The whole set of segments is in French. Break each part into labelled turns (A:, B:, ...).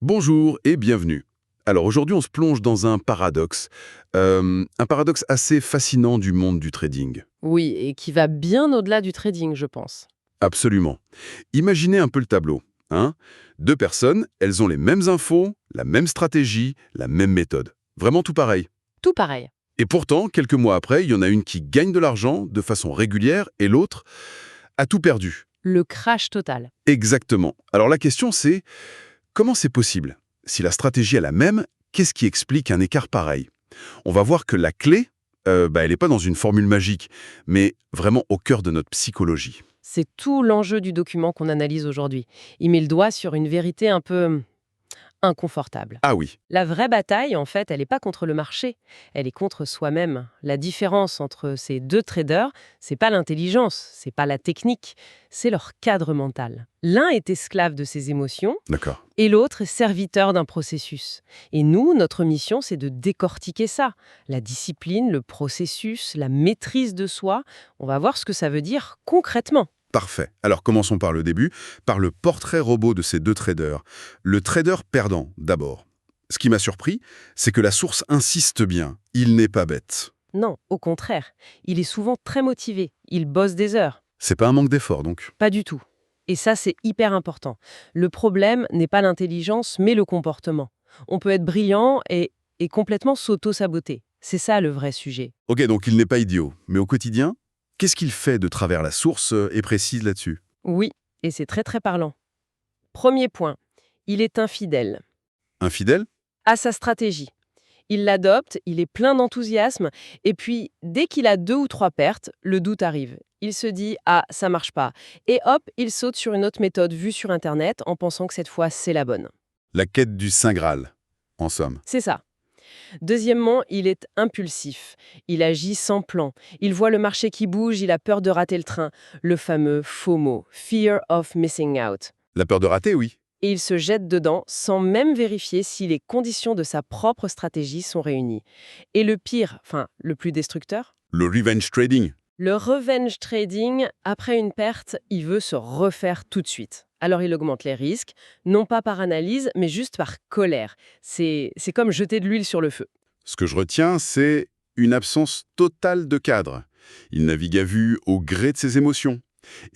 A: Bonjour et bienvenue. Alors aujourd'hui, on se plonge dans un paradoxe assez fascinant du monde du trading.
B: Oui, et qui va bien au-delà du trading, je pense.
A: Absolument. Imaginez un peu le tableau. Hein. Deux personnes, elles ont les mêmes infos, la même stratégie, la même méthode. Vraiment tout pareil.
B: Tout pareil.
A: Et pourtant, quelques mois après, il y en a une qui gagne de l'argent de façon régulière et l'autre a tout perdu.
B: Le crash total.
A: Exactement. Alors la question c'est, comment c'est possible? Si la stratégie est la même, qu'est-ce qui explique un écart pareil? On va voir que la clé, elle n'est pas dans une formule magique, mais vraiment au cœur de notre psychologie.
B: C'est tout l'enjeu du document qu'on analyse aujourd'hui. Il met le doigt sur une vérité un peu inconfortable.
A: Ah oui,
B: La vraie bataille, en fait, elle n'est pas contre le marché, elle est contre soi-même. La différence entre ces deux traders, c'est pas l'intelligence, c'est pas la technique, c'est leur cadre mental. L'un est esclave de ses émotions
A: d'accord.
B: et l'autre est serviteur d'un processus. Et nous, notre mission, c'est de décortiquer ça. La discipline, le processus, la maîtrise de soi, on va voir ce que ça veut dire concrètement.
A: Parfait. Alors commençons par le début, par le portrait robot de ces deux traders. Le trader perdant, d'abord. Ce qui m'a surpris, c'est que la source insiste bien. Il n'est pas bête.
B: Non, au contraire, il est souvent très motivé, il bosse des heures.
A: C'est pas un manque d'effort, donc.
B: Pas du tout. Et ça, c'est hyper important. Le problème n'est pas l'intelligence, mais le comportement. On peut être brillant et complètement s'auto-saboter. C'est ça le vrai sujet.
A: Ok, donc il n'est pas idiot. Mais au quotidien, qu'est-ce qu'il fait de travers la source et précise là-dessus?
B: Oui, et c'est très très parlant. Premier point, il est infidèle
A: Infidèle?
B: à sa stratégie. Il l'adopte, il est plein d'enthousiasme, et puis dès qu'il a 2 ou 3 pertes, le doute arrive. Il se dit «Ah, ça marche pas». Et hop, il saute sur une autre méthode vue sur Internet en pensant que cette fois c'est la bonne.
A: La quête du Saint Graal, en somme.
B: C'est ça. Deuxièmement, il est impulsif. Il agit sans plan. Il voit le marché qui bouge, il a peur de rater le train. Le fameux FOMO, Fear of Missing Out.
A: La peur de rater, oui.
B: Et il se jette dedans sans même vérifier si les conditions de sa propre stratégie sont réunies. Et le pire, enfin le plus destructeur,
A: Le revenge trading.
B: le revenge trading, après une perte, il veut se refaire tout de suite. Alors il augmente les risques, non pas par analyse, mais juste par colère. C'est comme jeter de l'huile sur le feu.
A: Ce que je retiens, c'est une absence totale de cadre. Il navigue à vue au gré de ses émotions.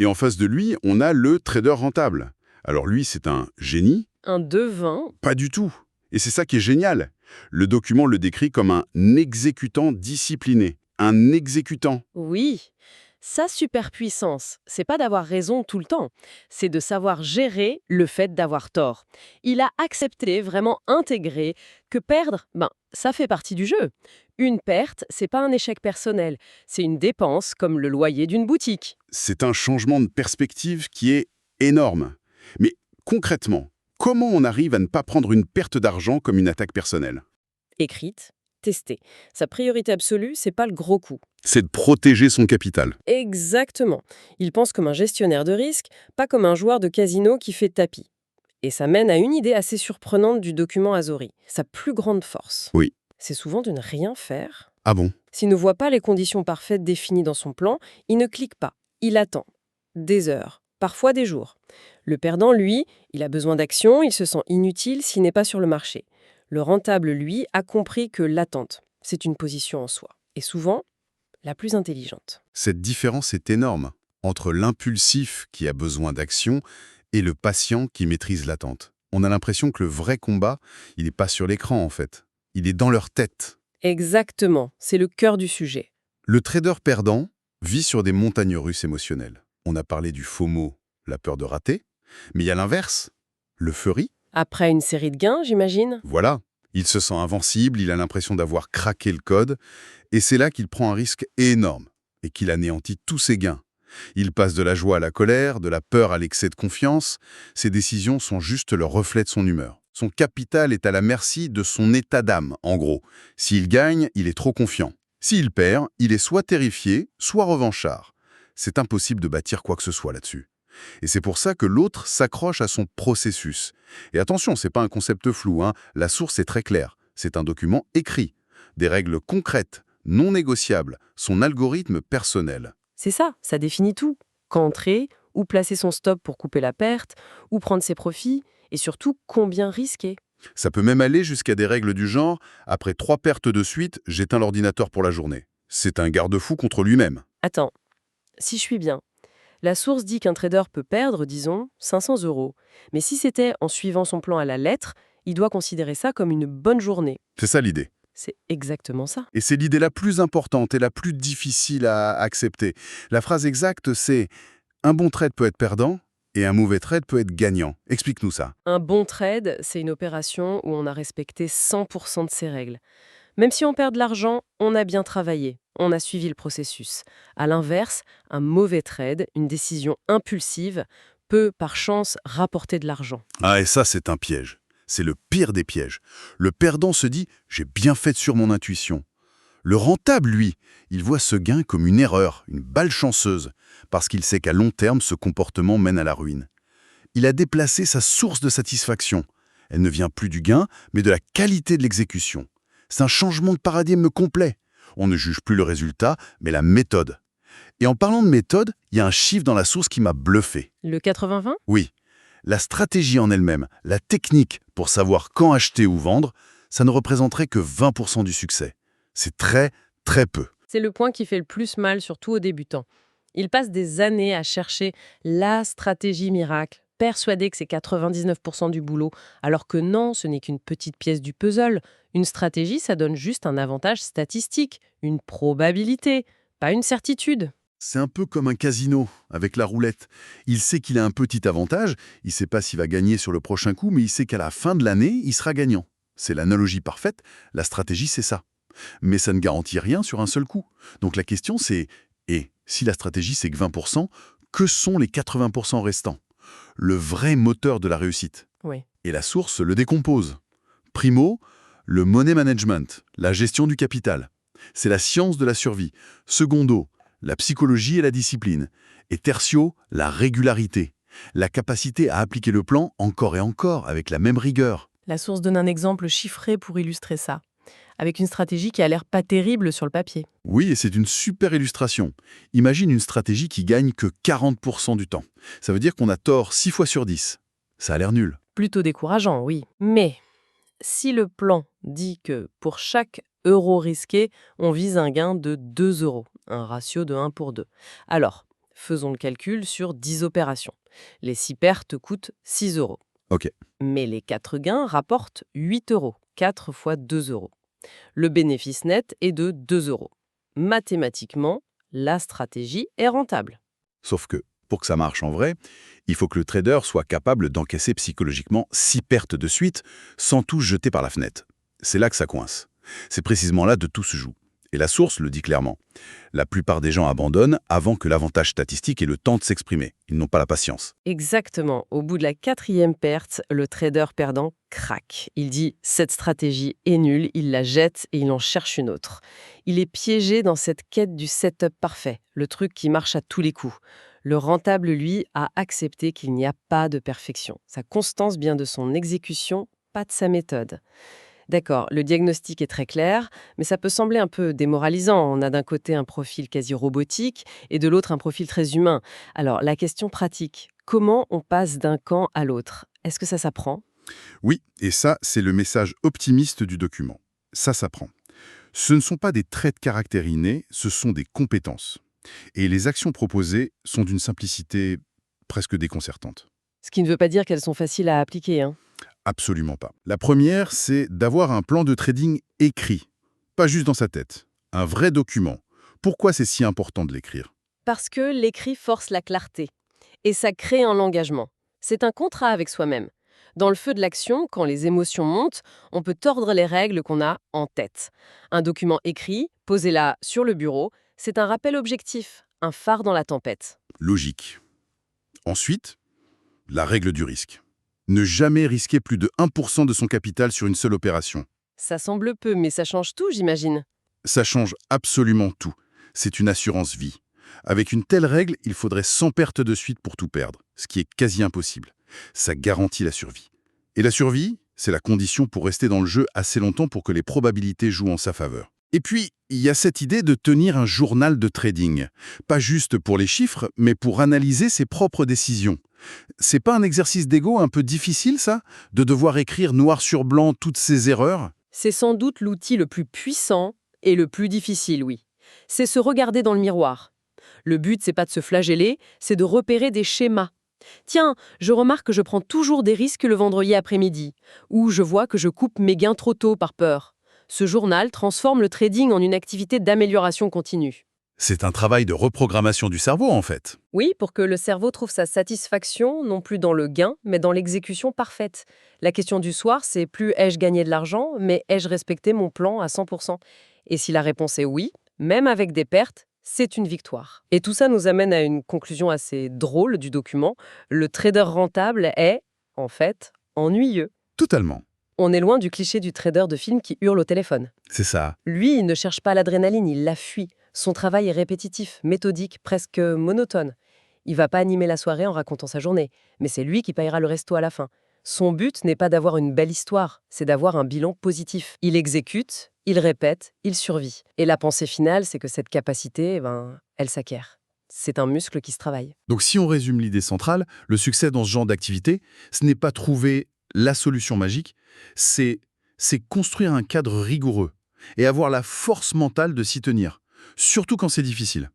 A: Et en face de lui, on a le trader rentable. Alors lui, c'est un génie?
B: Un devin.
A: Pas du tout. Et c'est ça qui est génial. Le document le décrit comme un exécutant discipliné. Un exécutant.
B: Oui, sa superpuissance, c'est pas d'avoir raison tout le temps, c'est de savoir gérer le fait d'avoir tort. Il a accepté, vraiment intégré, que perdre, ça fait partie du jeu. Une perte, c'est pas un échec personnel, c'est une dépense comme le loyer d'une boutique.
A: C'est un changement de perspective qui est énorme. Mais concrètement, comment on arrive à ne pas prendre une perte d'argent comme une attaque personnelle?
B: Écrite, testée. Sa priorité absolue, c'est pas le gros coup.
A: C'est de protéger son capital.
B: Exactement. Il pense comme un gestionnaire de risque, pas comme un joueur de casino qui fait tapis. Et ça mène à une idée assez surprenante du document Azori. Sa plus grande force,
A: Oui.
B: c'est souvent de ne rien faire.
A: Ah bon?
B: S'il ne voit pas les conditions parfaites définies dans son plan, il ne clique pas. Il attend. Des heures, parfois des jours. Le perdant, lui, il a besoin d'action, il se sent inutile s'il n'est pas sur le marché. Le rentable, lui, a compris que l'attente, c'est une position en soi. Et souvent, la plus intelligente.
A: Cette différence est énorme entre l'impulsif qui a besoin d'action et le patient qui maîtrise l'attente. On a l'impression que le vrai combat, il n'est pas sur l'écran en fait. Il est dans leur tête.
B: Exactement, c'est le cœur du sujet.
A: Le trader perdant vit sur des montagnes russes émotionnelles. On a parlé du FOMO, la peur de rater, mais il y a l'inverse, l'euphorie.
B: Après une série de gains, j'imagine.
A: Voilà, il se sent invincible, il a l'impression d'avoir craqué le code, et c'est là qu'il prend un risque énorme et qu'il anéantit tous ses gains. Il passe de la joie à la colère, de la peur à l'excès de confiance. Ses décisions sont juste le reflet de son humeur. Son capital est à la merci de son état d'âme, en gros. S'il gagne, il est trop confiant. S'il perd, il est soit terrifié, soit revanchard. C'est impossible de bâtir quoi que ce soit là-dessus. Et c'est pour ça que l'autre s'accroche à son processus. Et attention, c'est pas un concept flou, hein. La source est très claire. C'est un document écrit. Des règles concrètes, non négociables, son algorithme personnel.
B: C'est ça, ça définit tout. Quand entrer, où placer son stop pour couper la perte, où prendre ses profits. Et surtout, combien risquer?
A: Ça peut même aller jusqu'à des règles du genre « après 3 pertes de suite, j'éteins l'ordinateur pour la journée ». C'est un garde-fou contre lui-même.
B: Attends, si je suis bien, la source dit qu'un trader peut perdre, disons, 500 euros. Mais si c'était en suivant son plan à la lettre, il doit considérer ça comme une bonne journée.
A: C'est ça l'idée.
B: C'est exactement ça.
A: Et c'est l'idée la plus importante et la plus difficile à accepter. La phrase exacte, c'est « un bon trade peut être perdant et un mauvais trade peut être gagnant ». Explique-nous ça.
B: Un bon trade, c'est une opération où on a respecté 100% de ses règles. Même si on perd de l'argent, on a bien travaillé, on a suivi le processus. À l'inverse, un mauvais trade, une décision impulsive, peut par chance rapporter de l'argent.
A: Ah, et ça, c'est un piège. C'est le pire des pièges. Le perdant se dit « j'ai bien fait sur mon intuition ». Le rentable, lui, il voit ce gain comme une erreur, une balle chanceuse, parce qu'il sait qu'à long terme, ce comportement mène à la ruine. Il a déplacé sa source de satisfaction. Elle ne vient plus du gain, mais de la qualité de l'exécution. C'est un changement de paradigme complet. On ne juge plus le résultat, mais la méthode. Et en parlant de méthode, il y a un chiffre dans la source qui m'a bluffé.
B: Le 80-20 ?
A: Oui, la stratégie en elle-même, la technique pour savoir quand acheter ou vendre, ça ne représenterait que 20% du succès. C'est très, très peu.
B: C'est le point qui fait le plus mal, surtout aux débutants. Ils passent des années à chercher la stratégie miracle, persuadés que c'est 99% du boulot, alors que non, ce n'est qu'une petite pièce du puzzle. Une stratégie, ça donne juste un avantage statistique, une probabilité, pas une certitude.
A: C'est un peu comme un casino avec la roulette. Il sait qu'il a un petit avantage, il ne sait pas s'il va gagner sur le prochain coup, mais il sait qu'à la fin de l'année, il sera gagnant. C'est l'analogie parfaite, la stratégie c'est ça. Mais ça ne garantit rien sur un seul coup. Donc la question c'est, et si la stratégie c'est que 20%, que sont les 80% restants? Le vrai moteur de la réussite.
B: Oui.
A: Et la source le décompose. Primo, le money management, la gestion du capital. C'est la science de la survie. Secondo, la psychologie et la discipline. Et tertio, la régularité. La capacité à appliquer le plan encore et encore avec la même rigueur.
B: La source donne un exemple chiffré pour illustrer ça, avec une stratégie qui a l'air pas terrible sur le papier.
A: Oui, et c'est une super illustration. Imagine une stratégie qui gagne que 40% du temps. Ça veut dire qu'on a tort 6 fois sur 10. Ça a l'air nul.
B: Plutôt décourageant, oui. Mais si le plan dit que pour chaque euro risqué, on vise un gain de 2 euros, un ratio de 1 pour 2. Alors, faisons le calcul sur 10 opérations. Les 6 pertes coûtent 6 euros.
A: Ok.
B: Mais les 4 gains rapportent 8 euros, 4 fois 2 euros. Le bénéfice net est de 2 euros. Mathématiquement, la stratégie est rentable.
A: Sauf que, pour que ça marche en vrai, il faut que le trader soit capable d'encaisser psychologiquement 6 pertes de suite sans tout jeter par la fenêtre. C'est là que ça coince. C'est précisément là que tout se joue. Et la source le dit clairement. La plupart des gens abandonnent avant que l'avantage statistique ait le temps de s'exprimer. Ils n'ont pas la patience.
B: Exactement. Au bout de la 4e perte, le trader perdant craque. Il dit « cette stratégie est nulle », il la jette et il en cherche une autre. Il est piégé dans cette quête du setup parfait, le truc qui marche à tous les coups. Le rentable, lui, a accepté qu'il n'y a pas de perfection. Sa constance vient de son exécution, pas de sa méthode. D'accord, le diagnostic est très clair, mais ça peut sembler un peu démoralisant. On a d'un côté un profil quasi robotique et de l'autre un profil très humain. Alors, la question pratique, comment on passe d'un camp à l'autre? Est-ce que ça s'apprend?
A: Oui, et ça, c'est le message optimiste du document. Ça s'apprend. Ce ne sont pas des traits de caractère innés, ce sont des compétences. Et les actions proposées sont d'une simplicité presque déconcertante.
B: Ce qui ne veut pas dire qu'elles sont faciles à appliquer, hein.
A: Absolument pas. La première, c'est d'avoir un plan de trading écrit, pas juste dans sa tête. Un vrai document. Pourquoi c'est si important de l'écrire?
B: Parce que l'écrit force la clarté. Et ça crée un engagement. C'est un contrat avec soi-même. Dans le feu de l'action, quand les émotions montent, on peut tordre les règles qu'on a en tête. Un document écrit, posé là sur le bureau, c'est un rappel objectif, un phare dans la tempête.
A: Logique. Ensuite, la règle du risque. Ne jamais risquer plus de 1% de son capital sur une seule opération.
B: Ça semble peu, mais ça change tout, j'imagine.
A: Ça change absolument tout. C'est une assurance vie. Avec une telle règle, il faudrait 100 pertes de suite pour tout perdre, ce qui est quasi impossible. Ça garantit la survie. Et la survie, c'est la condition pour rester dans le jeu assez longtemps pour que les probabilités jouent en sa faveur. Et puis, il y a cette idée de tenir un journal de trading. Pas juste pour les chiffres, mais pour analyser ses propres décisions. C'est pas un exercice d'ego un peu difficile, ça? De devoir écrire noir sur blanc toutes ces erreurs?
B: C'est sans doute l'outil le plus puissant et le plus difficile, oui. C'est se regarder dans le miroir. Le but, c'est pas de se flageller, c'est de repérer des schémas. Tiens, je remarque que je prends toujours des risques le vendredi après-midi, ou je vois que je coupe mes gains trop tôt par peur. Ce journal transforme le trading en une activité d'amélioration continue.
A: C'est un travail de reprogrammation du cerveau, en fait.
B: Oui, pour que le cerveau trouve sa satisfaction, non plus dans le gain, mais dans l'exécution parfaite. La question du soir, c'est plus ai-je gagné de l'argent, mais ai-je respecté mon plan à 100%. Et si la réponse est oui, même avec des pertes, c'est une victoire. Et tout ça nous amène à une conclusion assez drôle du document. Le trader rentable est, en fait, ennuyeux.
A: Totalement.
B: On est loin du cliché du trader de film qui hurle au téléphone.
A: C'est ça.
B: Lui, il ne cherche pas l'adrénaline, il la fuit. Son travail est répétitif, méthodique, presque monotone. Il va pas animer la soirée en racontant sa journée, mais c'est lui qui payera le resto à la fin. Son but n'est pas d'avoir une belle histoire, c'est d'avoir un bilan positif. Il exécute, il répète, il survit. Et la pensée finale, c'est que cette capacité, elle s'acquiert. C'est un muscle qui se travaille.
A: Donc si on résume l'idée centrale, le succès dans ce genre d'activité, ce n'est pas trouver la solution magique, c'est construire un cadre rigoureux et avoir la force mentale de s'y tenir, surtout quand c'est difficile.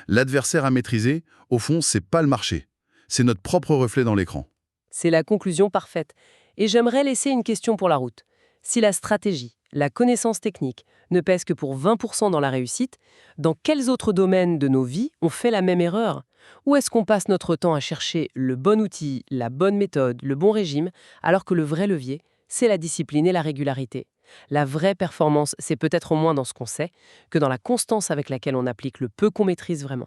A: L'adversaire à maîtriser, au fond, c'est pas le marché, c'est notre propre reflet dans l'écran.
B: C'est la conclusion parfaite. Et j'aimerais laisser une question pour la route. Si la stratégie, la connaissance technique, ne pèse que pour 20% dans la réussite, dans quels autres domaines de nos vies on fait la même erreur? Ou est-ce qu'on passe notre temps à chercher le bon outil, la bonne méthode, le bon régime, alors que le vrai levier, c'est la discipline et la régularité? La vraie performance, c'est peut-être moins dans ce qu'on sait que dans la constance avec laquelle on applique le peu qu'on maîtrise vraiment.